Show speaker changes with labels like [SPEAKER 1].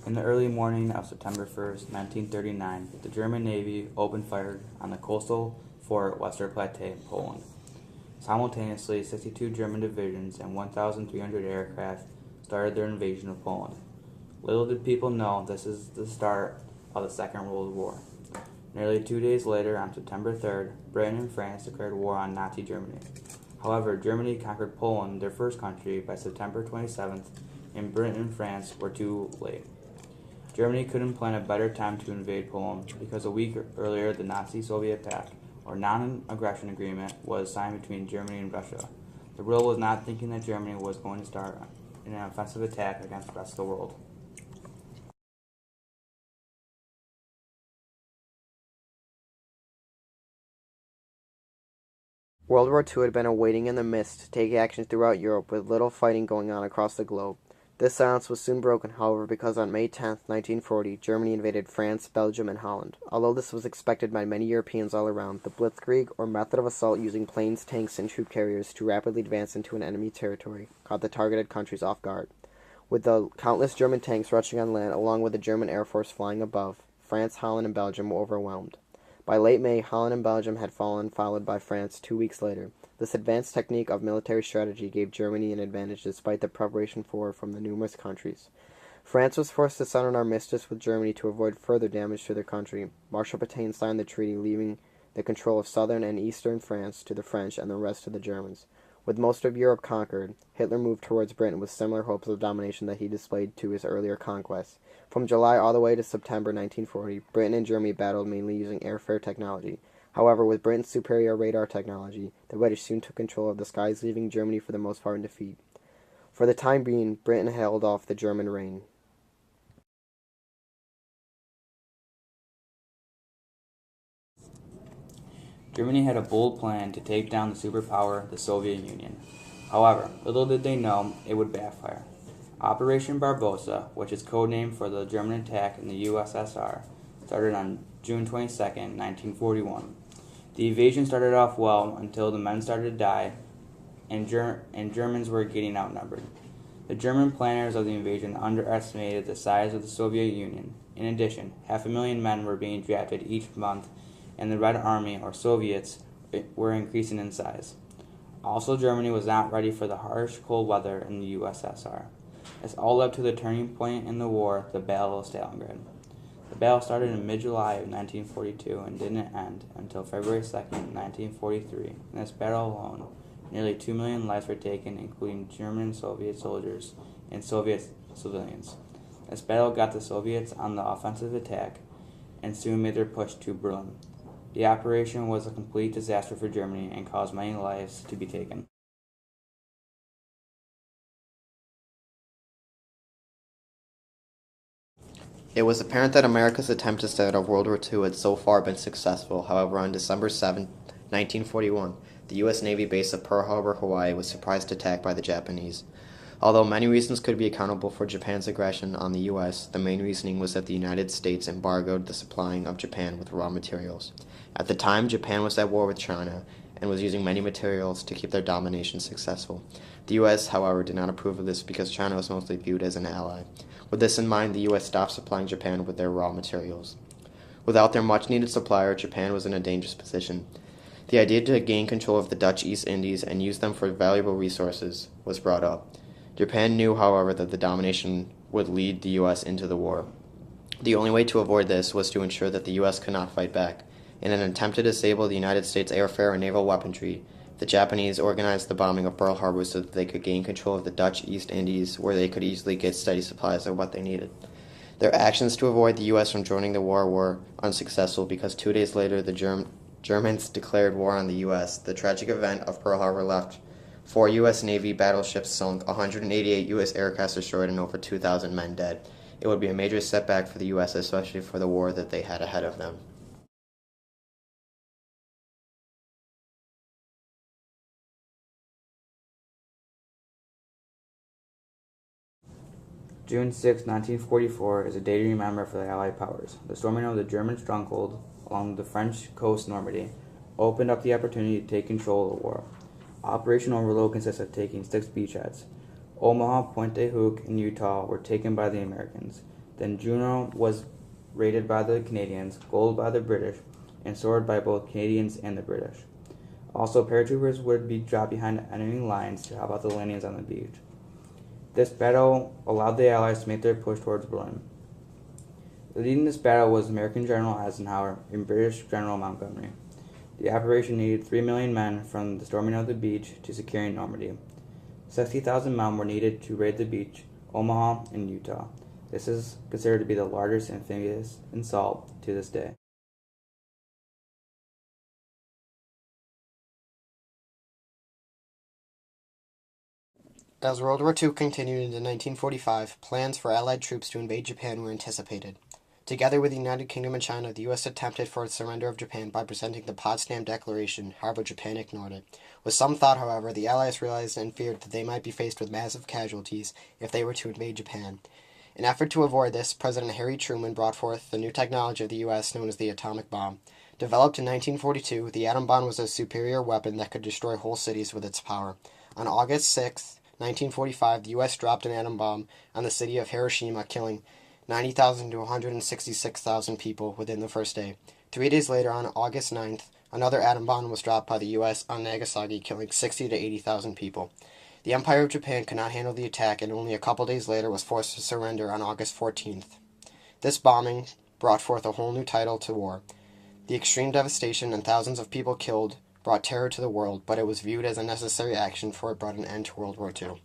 [SPEAKER 1] In the early morning of September 1st, 1939, the German Navy opened fire on the coastal fort Westerplatte, Poland. Simultaneously, 62 German divisions and 1,300 aircraft started their invasion of Poland. Little did people know this is the start of the Second World War. Nearly 2 days later, on September 3rd, Britain and France declared war on Nazi Germany. However, Germany conquered Poland, their first country, by September 27th, and Britain and France were too late. Germany couldn't plan a better time to invade Poland because a week earlier the Nazi-Soviet Pact, or non-aggression agreement, was signed between Germany and Russia. The world was not thinking that Germany was going to start an offensive attack against the rest of the world.
[SPEAKER 2] World War II had been awaiting in the mist to take action throughout Europe, with little fighting going on across the globe. This silence was soon broken, however, because on May 10, 1940, Germany invaded France, Belgium, and Holland. Although this was expected by many Europeans all around, the blitzkrieg, or method of assault using planes, tanks, and troop carriers to rapidly advance into an enemy territory, caught the targeted countries off guard. With the countless German tanks rushing on land, along with the German Air Force flying above, France, Holland, and Belgium were overwhelmed. By late May, Holland and Belgium had fallen, followed by France 2 weeks later. This advanced technique of military strategy gave Germany an advantage despite the preparation for war from the numerous countries. France was forced to sign an armistice with Germany to avoid further damage to their country. Marshal Pétain signed the treaty, leaving the control of southern and eastern France to the French and the rest to the Germans. With most of Europe conquered, Hitler moved towards Britain with similar hopes of domination that he displayed to his earlier conquests. From July all the way to September 1940, Britain and Germany battled mainly using airfare technology. However, with Britain's superior radar technology, the British soon took control of the skies, leaving Germany for the most part in defeat. For the time being, Britain held off the German reign.
[SPEAKER 1] Germany had a bold plan to take down the superpower, the Soviet Union. However, little did they know it would backfire. Operation Barbarossa, which is codenamed for the German attack in the USSR, started on June 22, 1941. The invasion started off well until the men started to die and Germans were getting outnumbered. The German planners of the invasion underestimated the size of the Soviet Union. In addition, 500,000 men were being drafted each month, and the Red Army, or Soviets, were increasing in size. Also, Germany was not ready for the harsh, cold weather in the USSR. This all led to the turning point in the war, the Battle of Stalingrad. The battle started in mid-July of 1942 and didn't end until February 2, 1943. In this battle alone, nearly 2 million lives were taken, including German and Soviet soldiers and Soviet civilians. This battle got the Soviets on the offensive attack and soon made their push to Berlin. The operation was a complete disaster for Germany and caused many lives to be taken.
[SPEAKER 2] It was apparent that America's attempt to start off World War II had so far been successful. However, on December 7, 1941, the U.S. Navy base at Pearl Harbor, Hawaii, was surprised attack by the Japanese. Although many reasons could be accountable for Japan's aggression on the U.S., the main reasoning was that the United States embargoed the supplying of Japan with raw materials. At the time, Japan was at war with China and was using many materials to keep their domination successful. The U.S., however, did not approve of this because China was mostly viewed as an ally. With this in mind, the U.S. stopped supplying Japan with their raw materials. Without their much-needed supplier, Japan was in a dangerous position. The idea to gain control of the Dutch East Indies and use them for valuable resources was brought up. Japan knew, however, that the domination would lead the U.S. into the war. The only way to avoid this was to ensure that the U.S. could not fight back. In an attempt to disable the United States airfare and naval weaponry, the Japanese organized the bombing of Pearl Harbor so that they could gain control of the Dutch East Indies, where they could easily get steady supplies of what they needed. Their actions to avoid the U.S. from joining the war were unsuccessful because 2 days later the Germans declared war on the U.S. The tragic event of Pearl Harbor left 4 U.S. Navy battleships sunk, 188 U.S. aircraft destroyed, and over 2,000 men dead. It would be a major setback for the U.S., especially for the war that they had ahead of them.
[SPEAKER 1] June 6, 1944 is a day to remember for the Allied powers. The storming of the German stronghold along the French coast Normandy opened up the opportunity to take control of the war. Operation Overlord consists of taking 6 beachheads. Omaha, Pointe Hook, and Utah were taken by the Americans. Then Juno was raided by the Canadians, gold by the British, and sword by both Canadians and the British. Also, paratroopers would be dropped behind enemy lines to help out the landings on the beach. This battle allowed the Allies to make their push towards Berlin. Leading this battle was American General Eisenhower and British General Montgomery. The operation needed 3 million men from the storming of the beach to securing Normandy. 60,000 men were needed to raid the beach, Omaha, and Utah. This is considered to be the largest amphibious assault to this day.
[SPEAKER 2] As World War II continued into 1945, plans for Allied troops to invade Japan were anticipated. Together with the United Kingdom and China, the U.S. attempted for its surrender of Japan by presenting the Potsdam Declaration, however Japan ignored it. With some thought, however, the Allies realized and feared that they might be faced with massive casualties if they were to invade Japan. In an effort to avoid this, President Harry Truman brought forth the new technology of the U.S. known as the atomic bomb. Developed in 1942, the atom bomb was a superior weapon that could destroy whole cities with its power. On August 6, 1945, the U.S. dropped an atom bomb on the city of Hiroshima, killing 90,000 to 166,000 people within the first day. 3 days later, on August 9th, another atom bomb was dropped by the U.S. on Nagasaki, killing 60 to 80,000 people. The Empire of Japan could not handle the attack and only a couple days later was forced to surrender on August 14th. This bombing brought forth a whole new title to war. The extreme devastation and thousands of people killed brought terror to the world, but it was viewed as a necessary action, for it brought an end to World War II.